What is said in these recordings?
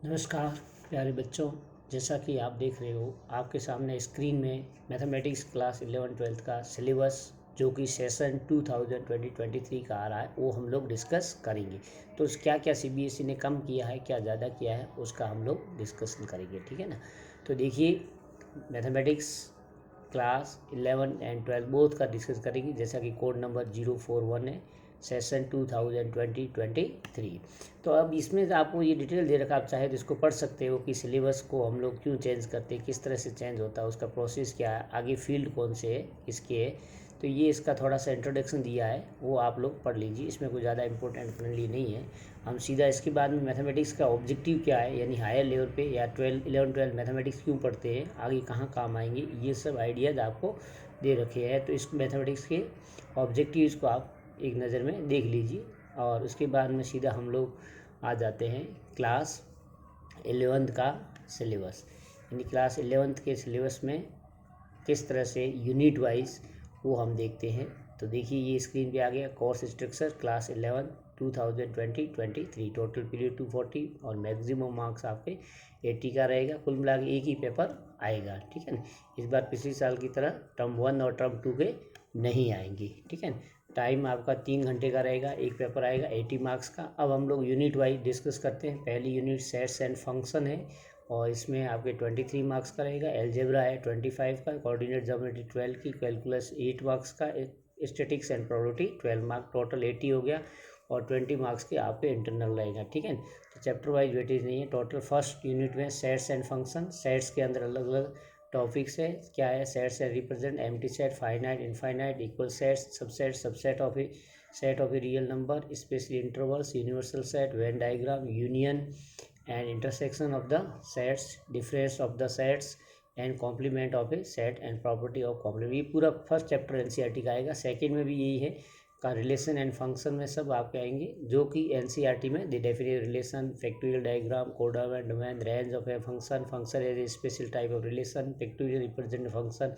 नमस्कार प्यारे बच्चों, जैसा कि आप देख रहे हो आपके सामने स्क्रीन में मैथमेटिक्स क्लास 11-12 का सिलेबस जो कि सेशन 2020-23 का आ रहा है वो हम लोग डिस्कस करेंगे। तो क्या क्या सीबीएसई ने कम किया है, क्या ज़्यादा किया है, उसका हम लोग डिस्कशन करेंगे, ठीक है ना। तो देखिए, मैथमेटिक्स क्लास 11 एंड 12 बोथ का डिस्कस करेंगे, जैसा कि कोड नंबर 041 है, सेशन 2020-23। तो अब इसमें आपको ये डिटेल दे रखा, आप चाहे तो इसको पढ़ सकते हो कि सिलेबस को हम लोग क्यों चेंज करते हैं, किस तरह से चेंज होता है, उसका प्रोसेस क्या है, आगे फील्ड कौन से है, किसके है। तो ये इसका थोड़ा सा इंट्रोडक्शन दिया है, वो आप लोग पढ़ लीजिए, इसमें कोई ज़्यादा इंपॉर्टेंट अपने लिए नहीं है। हम सीधा इसके बाद में मैथमेटिक्स का ऑब्जेक्टिव क्या है, यानी हायर लेवल पे या 11-12 मैथमेटिक्स क्यों पढ़ते हैं, आगे कहाँ काम आएंगे, ये सब आइडियाज़ आपको दे रखे हैं। तो इस मैथमेटिक्स के ऑब्जेक्टिव्स को आप एक नज़र में देख लीजिए, और उसके बाद में सीधा हम लोग आ जाते हैं क्लास 11th का सिलेबस। यानी क्लास 11th के सिलेबस में किस तरह से यूनिट वाइज वो हम देखते हैं। तो देखिए, ये स्क्रीन पे आ गया course structure class 11 2020-23, total period 240 और मैक्सिमम मार्क्स आपके 80 का रहेगा। कुल मिला के एक ही पेपर आएगा, ठीक है ना। इस बार पिछले साल की तरह टर्म 1 और टर्म 2 के नहीं आएंगे, ठीक है ना। टाइम आपका 3 घंटे का रहेगा, एक पेपर आएगा 80 मार्क्स का। अब हम लोग यूनिट वाइज डिस्कस करते हैं। पहली यूनिट सेट्स एंड फंक्शन है, और इसमें आपके 23 मार्क्स का रहेगा। एलजेब्रा है 25 का, कोऑर्डिनेट ज्योमेट्री 12 की, कैलकुलस 8 मार्क्स का, statics and probability 12 mark, total 80 हो गया। और 20 मार्क्स के आपके इंटरनल रहेगा, ठीक है। तो चैप्टर वाइज वेटेज नहीं है। टोटल फर्स्ट यूनिट में सेट्स एंड फंक्शन, सेट्स के अंदर अलग अलग टॉपिक्स है। क्या है सेट्स है, represent empty set, finite, infinite, equal sets, subset, subset of A set of a real number, specially intervals, universal set, Venn diagram, union and intersection of the sets, difference of the sets and complement of a set and property of complement। ये पूरा first chapter NCERT का आएगा। Second में भी यही है का relation and function में सब आपके आएंगे, जो कि एनसीईआरटी में the definite relation, factorial diagram, codomain domain, range of a function, function as a special type of relation, factorial represent function,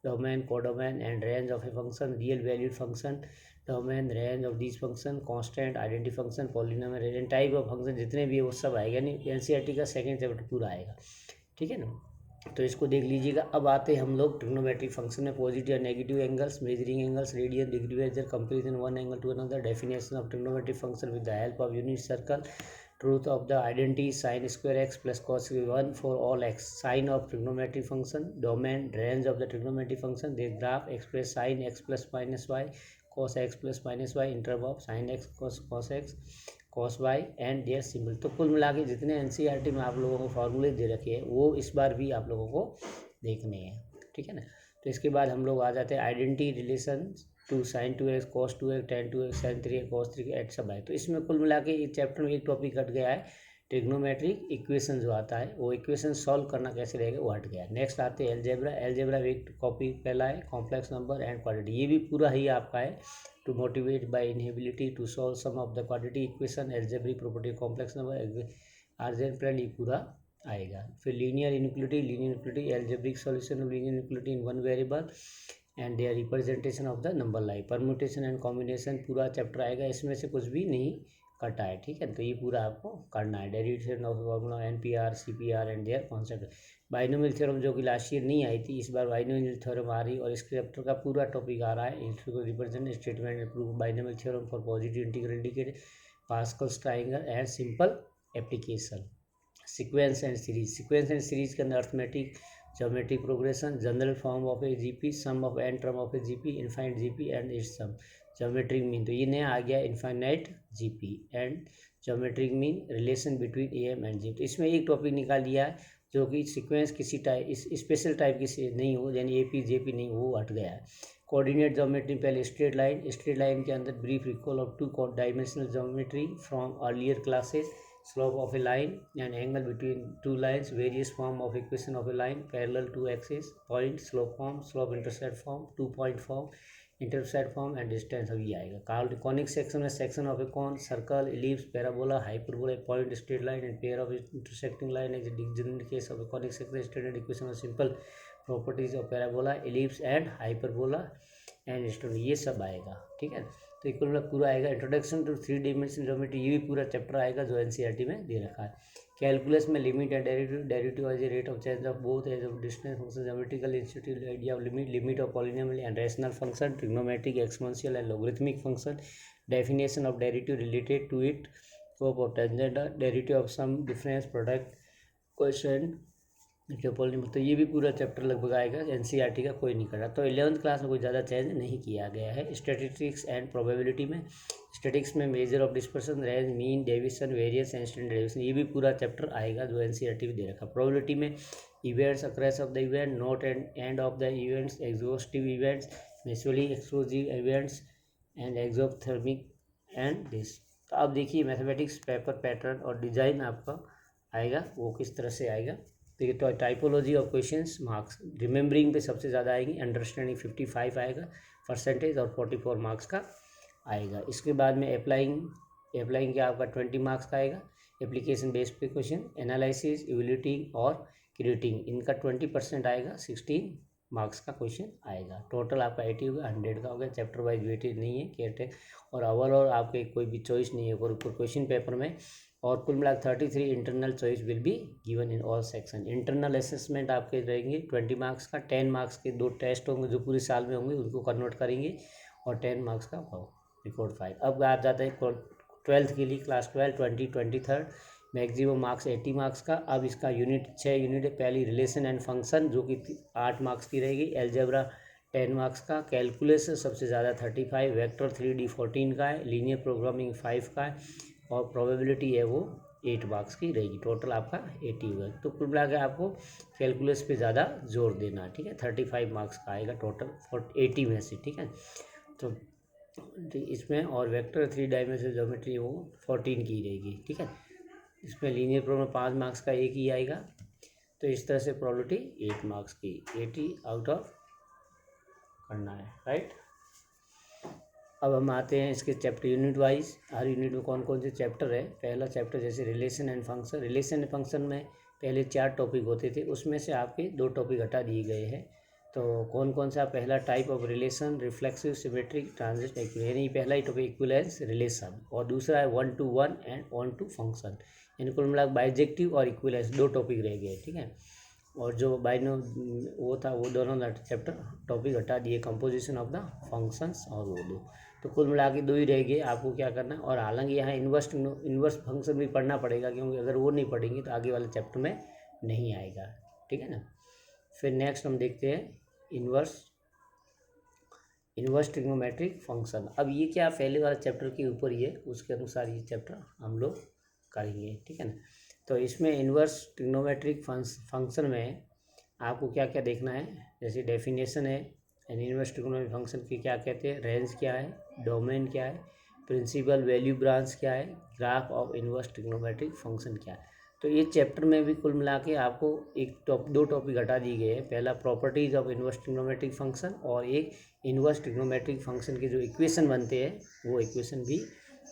domain, codomain and range of a function, real valued function, domain, range of these function, constant, identity function, polynomial and type of function, जितने भी है वो सब आएगा। नहीं, NCERT का second chapter पूरा आएगा, ठीक है ना। तो इसको देख लीजिएगा। अब आते हैं हम लोग ट्रिग्नोमेट्रिक फंक्शन में, पॉजिटिव और negative angles, measuring angles, radian, degree measure, comparison one angle to another, definition of trigonometric function with the help of unit circle, truth of the identity, sin square x plus cos 1 for all x, sign of trigonometric function, domain, range of the trigonometric function, the graph express sin x plus minus y, cos x plus minus y, interval of sin x cos x cos y and their symbol. तो कुल मिला के जितने NCERT में आप लोगों को फॉर्मूले दे रखे हैं वो इस बार भी आप लोगों को देखने हैं, ठीक है ना। तो इसके बाद हम लोग आ जाते हैं identity, relation, to sine 2x cos 2x tan 2x sin 3x cos 3x एट सब है। तो इसमें कुल मिला के इस चैप्टर में एक टॉपिक हट गया है, ट्रिग्नोमेट्रिक इक्वेशन जो आता है, वो इक्वेशन सॉल्व करना कैसे रहेगा वो हट गया। नेक्स्ट आते हैं एलजेब्रा। एलजेब्रा एक कॉपी पहला है, कॉम्प्लेक्स नंबर एंड क्वाड्रेटिक, ये भी पूरा ही आपका है। To motivate by inability to solve some of the quadratic equation, algebraic property complex number, Argand plane, ये पूरा आएगा। फिर linear inequality, algebraic solution of linear inequality in one variable and their representation of the number line, permutation and combination पूरा chapter आएगा। इसमें से कुछ भी नहीं कटा है, ठीक है। तो ये पूरा आपको करना है। Derivation of formula, NPR, CPR and their concept. Binomial theorem जो कि लास्ट ईयर नहीं आई थी, इस बार बाइनोमियल थ्योरम आ रही है, और इस चैप्टर का पूरा टॉपिक आ रहा है। इसको represent statement and proof binomial theorem for positive integral indicate, Pascal's triangle and simple application. Sequence and series के अंदर arithmetic, geometric progression, general form of a GP, sum of n term of a GP, infinite GP and its sum, geometric mean. तो ये नया आ गया infinite GP and geometric mean, relation between A M and G. तो इसमें एक topic निकाल लिया है जो कि सीक्वेंस किसी टाइप इस स्पेशल टाइप की से नहीं हो, यानी ए पी जे पी नहीं, वो हट गया है। कोऑर्डिनेट ज्योमेट्री, पहले स्ट्रेट लाइन के अंदर brief recall of two dimensional geometry from earlier classes, slope of a line and angle between two lines, various form of equation of a line, parallel to axis, point, slope form, slope intercept form, 2 point form, intercept form and distance अभी आएगा। Conic section में section of a cone, circle, ellipse, parabola, hyperbola, point, straight line and pair of intersecting line as general case of a conic section, standard equation of simple properties of parabola, ellipse and hyperbola and stone, ये सब आएगा, ठीक है। तो equal मतलब पूरा आएगा। Introduction to 3 dimensional geometry, ये भी पूरा चैप्टर आएगा जो एनसीईआरटी में दे रखा है। कैलकुलस में limit and derivative as a rate of change of both as of distance function, geometrical institute idea of limit of polynomial and rational function, trigonometric, exponential and logarithmic function, definition of derivative related to it, scope of tangent, derivative of sum difference product question, तो ये भी पूरा chapter लगभग आएगा। NCERT का कोई नहीं कर रहा। तो 11th क्लास में कोई ज़्यादा चेंज नहीं किया गया है। स्टैटिस्टिक्स एंड प्रोबेबिलिटी में, स्टैटिस्टिक्स में measure of dispersion, range, mean, deviation, variance and standard deviation, ये भी पूरा चैप्टर आएगा जो एनसीईआरटी में दे रखा। प्रोबेबिलिटी में events, across of the event, note and end of the events, exhaustive events, mutually exclusive events and exothermic and this. तो अब देखिए मैथमेटिक्स पेपर पैटर्न और डिज़ाइन आपका आएगा, वो किस तरह से आएगा। देखिए तो typology of questions, marks remembering पे सबसे ज़्यादा आएंगी, अंडरस्टैंडिंग 55 आएगा परसेंटेज और 44 मार्क्स का आएगा। इसके बाद में अप्लाइंग क्या आपका 20 मार्क्स का आएगा। एप्लीकेशन बेस्ड पे क्वेश्चन, एनालिसिस, इवैल्यूएटिंग और क्रिएटिंग, इनका 20% आएगा, 16 मार्क्स का क्वेश्चन आएगा। टोटल आपका 80 होगा, 100 का हो गया। चैप्टर वाइज वेटेज नहीं है केटेक और ओवरऑल आपके कोई भी चॉइस नहीं है और क्वेश्चन पेपर में। और कुल मिला 33 internal choice will be given in all section. Internal assessment आपके रहेंगे 20 मार्क्स का, 10 मार्क्स के 2 टेस्ट होंगे जो पूरे साल में होंगे, उनको कन्वर्ट करेंगे और 10 मार्क्स का रिकॉर्ड 5। अब आप जाते हैं 12th के लिए, क्लास 12 2023 मैक्सिमम मार्क्स 80 मार्क्स का। अब इसका यूनिट 6 यूनिट है। पहली रिलेशन एंड फंक्शन जो कि 8 मार्क्स की रहेगी। एलजेब्रा 10 मार्क्स का। कैलकुलस सबसे ज़्यादा 35, वेक्टर 3D 14 का है, लीनियर प्रोग्रामिंग 5 का है और प्रोबेबिलिटी है वो 8 मार्क्स की रहेगी। टोटल आपका 80 होगा। तो कुल मिला के आपको कैलकुलस पे ज़्यादा जोर देना है, ठीक है। 35 मार्क्स का आएगा टोटल 80 में से, ठीक है। तो इसमें और वेक्टर 3 डायमेंशनल ज्योमेट्री वो 14 की रहेगी, ठीक है। इसमें लीनियर प्रॉब्लम 5 मार्क्स का एक ही आएगा। तो इस तरह से प्रोबेबिलिटी 8 मार्क्स की, 80 आउट ऑफ करना है, राइट। अब हम आते हैं इसके चैप्टर यूनिट वाइज। हर यूनिट में कौन कौन से चैप्टर है। पहला चैप्टर जैसे relation and function. Relation and function में पहले 4 टॉपिक होते थे, उसमें से आपके 2 टॉपिक हटा दिए गए हैं। तो कौन कौन सा, पहला type of relation, reflexive, symmetric, transit, यानी पहला ही टॉपिक इक्विवेलेंस रिलेशन, और दूसरा है 1 to 1 एंड 1 to फंक्शन, यानी कुल मिला बाइजेक्टिव और इक्विवेलेंस 2 टॉपिक रह गए, ठीक है। और जो बाइनो वो था वो दोनों चैप्टर टॉपिक हटा दिए, कंपोजिशन ऑफ द फंक्शंस और वो 2। तो कुल मिला के 2 ही रह गए। आपको क्या करना है, और हालांकि यहाँ इन्वर्स फंक्शन भी पढ़ना पड़ेगा, क्योंकि अगर वो नहीं पढ़ेंगे तो आगे वाले चैप्टर में नहीं आएगा, ठीक है ना। फिर नेक्स्ट हम देखते हैं इन्वर्स ट्रिग्नोमेट्रिक फंक्शन। अब ये क्या पहले वाले चैप्टर के ऊपर ही है, उसके अनुसार ये चैप्टर हम लोग करेंगे, ठीक है ना। तो इसमें इन्वर्स ट्रिग्नोमेट्रिक फंक्शन में आपको क्या क्या देखना है। जैसे डेफिनेशन है, इन्वर्स ट्रिग्नोमेट्रिक फंक्शन की क्या कहते हैं, रेंज क्या है, डोमेन क्या है, प्रिंसिपल वैल्यू ब्रांच क्या है, graph of inverse trigonometric function क्या है। तो ये चैप्टर में भी कुल मिला के आपको 2 टॉपिक हटा दिए गए हैं। पहला properties of inverse trigonometric function, और एक इन्वर्स ट्रिग्नोमेट्रिक फंक्शन के जो इक्वेशन बनते हैं वो इक्वेशन भी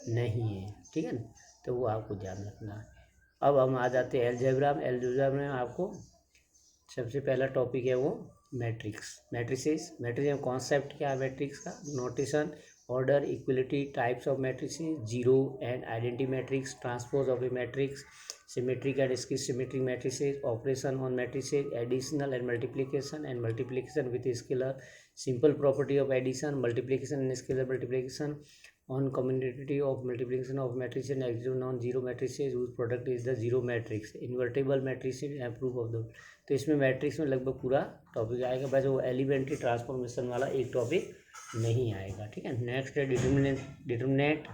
नहीं है, ठीक है ना। तो वो आपको ध्यान रखना है। अब हम आ जाते हैं एलजेब्रा में। एलजेब्रा में आपको सबसे पहला टॉपिक है वो मैट्रिसेस में कॉन्सेप्ट क्या है मैट्रिक्स का, notation, order, equality, types of matrices, zero and identity matrix, transpose of a matrix, symmetric and इसकी symmetric matrices, operation on matrices, additional and multiplication with scalar, simple property of addition, multiplication and scalar multiplication, on commutativity of multiplication of matrices and existing non-zero matrices whose product is the zero matrix, invertible matrices and proof of the। तो इसमें matrix में लगभग पूरा topic आएगा, बस वो elementary transformation वाला एक टॉपिक नहीं आएगा, ठीक है। नेक्स्ट है डिटर्मिनेंट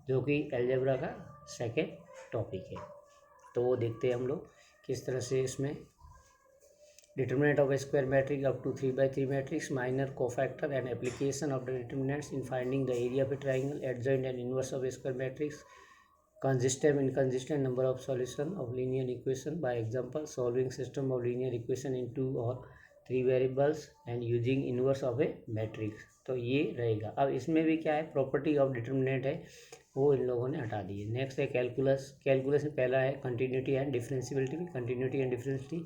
जो कि अलजेब्रा का सेकेंड टॉपिक है। तो वो देखते हैं हम लोग किस तरह से इसमें determinant of a square matrix up to 3x3 matrix, minor cofactor and application of the determinants in finding the area of a triangle, adjoint and inverse of a square matrix, consistent inconsistent number of solution of linear equation, by example solving system of linear equation in 2 or 3 variables and using inverse of a matrix। तो ये रहेगा। अब इसमें भी क्या है, property of determinant है वो इन लोगों ने हटा दी है। नेक्स्ट है कैलकुलस में पहला है कंटिन्यूटी एंड डिफरेंशियबिलिटी,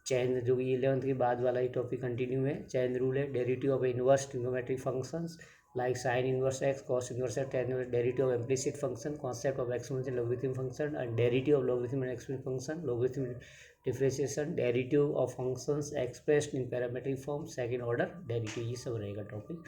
चैन जो कि 11th के बाद वाला ही टॉपिक कंटिन्यू है। चैन रूल है, derivative of inverse trigonometric functions, like sin inverse x, cos inverse x, tan inverse, derivative of implicit function, concept of exponential logarithm function and derivative of logarithm and exponential function, logarithm differentiation, derivative of functions expressed in parametric form, second order derivative, ये सब रहेगा topic.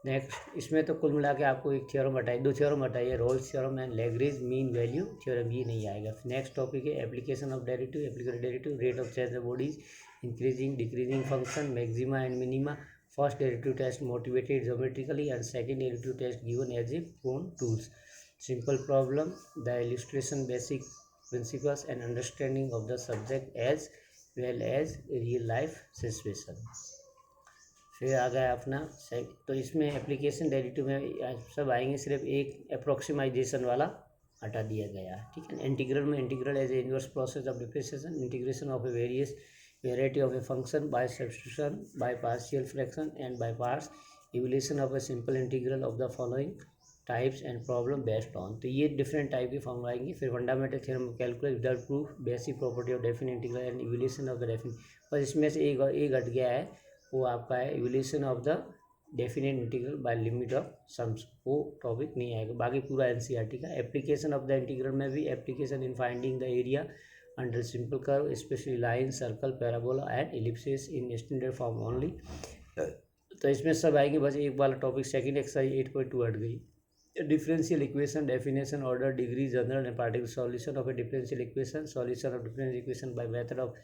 Next इसमें तो कुल मिला के आपको एक थ्योरम बताइए, दो थ्योरम बताइए, Rolle's theorem and Lagrange mean value theorem, ये नहीं आएगा। नेक्स्ट टॉपिक है application of derivative, applicated derivative, rate of change of bodies, increasing decreasing function, maxima and minima, first derivative test motivated geometrically and second derivative test given as a prone tools, simple problem, the illustration, basic principles and understanding of the subject as well as real life situation। फिर आ गया अपना तो इसमें application derivative में सब आएंगे, सिर्फ एक अप्रोक्सीमाइजेशन वाला हटा दिया गया है, ठीक है। इंटीग्रल में integral as a inverse process of differentiation, integration of a various variety of a function by substitution, by partial fraction and by parts, evolution of a simple integral of the following types and problem based on, तो ये different type की form आएंगी। फिर fundamental theorem of calculus without proof, basic property of definite integral and evolution of the definite, बस इसमें से एक हट गया है, वो आपका है evolution of the definite integral by limit of sums, वो टॉपिक नहीं आएगा, बाकी पूरा एनसीईआरटी का। एप्लीकेशन ऑफ द इंटीग्रल में भी application in finding the area under simple curve, specially line, circle, parabola and ellipsis in standard form only, तो इसमें सब आएंगे। बस एक वाला टॉपिक सेकंड एक्सरसाइज 8.2 हट गई। Differential equation, definition, order, degree, general and particular, solution of A differential equation, solution of differential equation by method of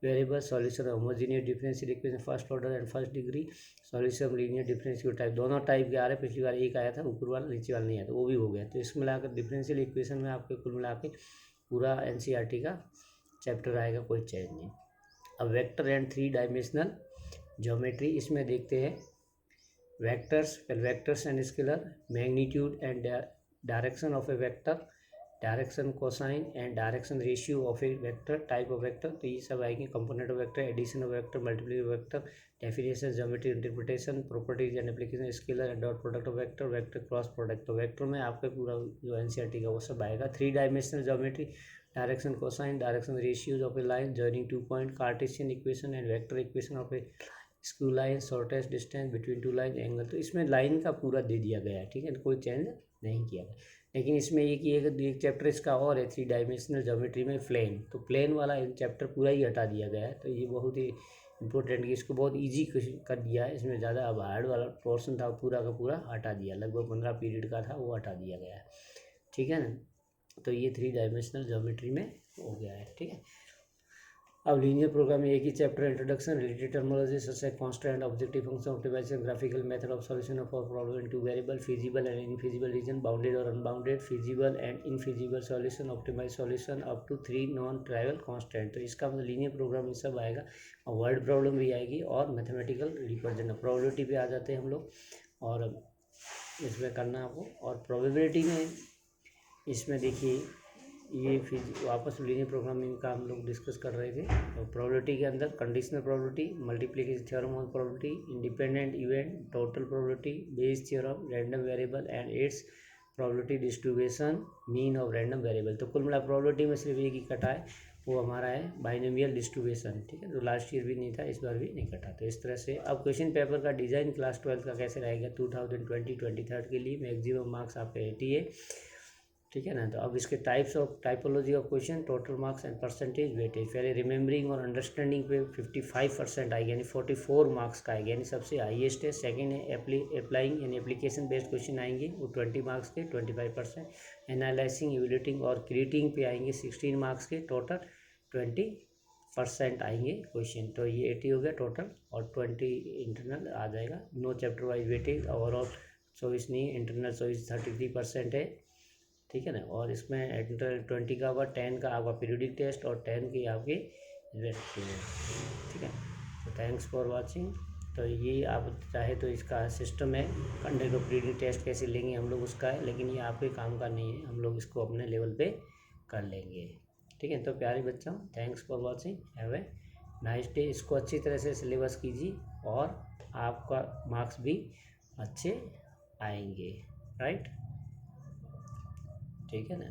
variable, solution of homogeneous differential equation first order and first degree, solution of linear differential type, दोनों type के आ रहे हैं। पिछली बार एक आया था ऊपर वाला, नीचे वाला नहीं आया, तो वो भी हो गया। तो इसमें मिलाकर डिफरेंशियल इक्वेशन में आपके कुल मिला के पूरा एनसीईआरटी का चैप्टर आएगा, कोई चेंज नहीं। अब वेक्टर एंड 3 डायमेंशनल ज्योमेट्री, इसमें देखते हैं vectors and scalar, magnitude and direction of a vector, direction cosine and direction ratio of a vector, type of vector, तो ये सब आएंगे। Component of vector, addition of vector, multiplication of vector, definition, geometry, interpretation, properties and application, scalar and dot product of vector, vector cross product. तो vector में आपका पूरा जो NCERT का वो सब आएगा। 3 dimensional geometry, direction cosine, direction ratios of A line joining 2 point, Cartesian equation and vector equation of A skew line, shortest distance between 2 line, angle, तो इसमें लाइन का पूरा दे दिया गया है, ठीक है, कोई चेंज नहीं किया गया। लेकिन इसमें एक चैप्टर इसका और है 3 डायमेंशनल ज्योमेट्री में, प्लेन, तो प्लेन वाला चैप्टर पूरा ही हटा दिया गया है। तो ये बहुत ही इंपॉर्टेंट कि इसको बहुत इजी कर दिया है, इसमें ज़्यादा अब हार्ड वाला पोर्शन था पूरा का पूरा हटा दिया, लगभग 15 पीरियड का था वो हटा दिया गया है, ठीक है ना। तो ये 3 डायमेंशनल ज्योमेट्री में हो गया है, ठीक है। अब लीनियर प्रोग्राम में एक ही chapter, introduction, related terminology such as constant, objective function, optimization, graphical method of solution of problem in 2 variable, feasible and infeasible region, bounded और unbounded, feasible and infeasible solution, optimize solution up to 3 non trivial constant. तो इसका मतलब linear program में सब आएगा, और word problem भी आएगी और मैथमेटिकल रिप्रेजेंट, प्रोबेबिलिटी पे आ जाते हैं हम लोग, और इसमें करना आपको। और प्रोबेबिलिटी में इसमें देखिए ये फिर वापस लीनियर प्रोग्रामिंग का हम लोग डिस्कस कर रहे थे। तो प्रोबेबिलिटी के अंदर conditional probability, multiplication theorem on probability, independent event, total probability, Bayes theorem, random variable and it's probability distribution, mean of random variable. तो कुल मिला प्रोबेबिलिटी में सिर्फ एक ही कटा है, वो हमारा है बाइनोमियल डिस्ट्रीब्यूशन, ठीक है। तो लास्ट ईयर भी नहीं था, इस बार भी नहीं कटा। तो इस तरह से अब क्वेश्चन पेपर का डिज़ाइन क्लास 12 का कैसे रहेगा 2020-23 के लिए, मैक्सिमम मार्क्स आपके 80 है, ठीक है ना। तो अब इसके types of typology of question, total marks and percentage weightage, पहले रिमेंबरिंग और अंडरस्टैंडिंग पे 55% आएगी, यानी 44 मार्क्स का आएगा, यानी सबसे हाईएस्ट है। सेकंड है अप्लाइंग यानी एप्लीकेशन बेस्ड क्वेश्चन आएंगे, वो 20 मार्क्स के 25%। एनालाइजिंग, इवैल्यूएटिंग और क्रिएटिंग पे आएंगे 16 मार्क्स के, टोटल 20% आएंगे क्वेश्चन। तो ये 80 हो गया टोटल, और 20 इंटरनल आ जाएगा। No chapter wise weightage, overall 24 नहीं, इंटरनल 33% है, ठीक है ना। और इसमें इंटरनल 20 का होगा, 10 का आपका पीरियडिक टेस्ट और 10 की आपकी रेस्टिंग, ठीक है। तो थैंक्स फॉर वाचिंग। तो ये आप चाहे तो इसका सिस्टम है, कंडक्ट ऑफ पीरियडिक टेस्ट कैसे लेंगे हम लोग उसका है, लेकिन ये आपके काम का नहीं है, हम लोग इसको अपने लेवल पे कर लेंगे, ठीक है। तो प्यारे बच्चों, thanks for watching, have a nice day. इसको अच्छी तरह से सिलेबस कीजिए और आपका मार्क्स भी अच्छे आएंगे, राइट, ठीक है ना।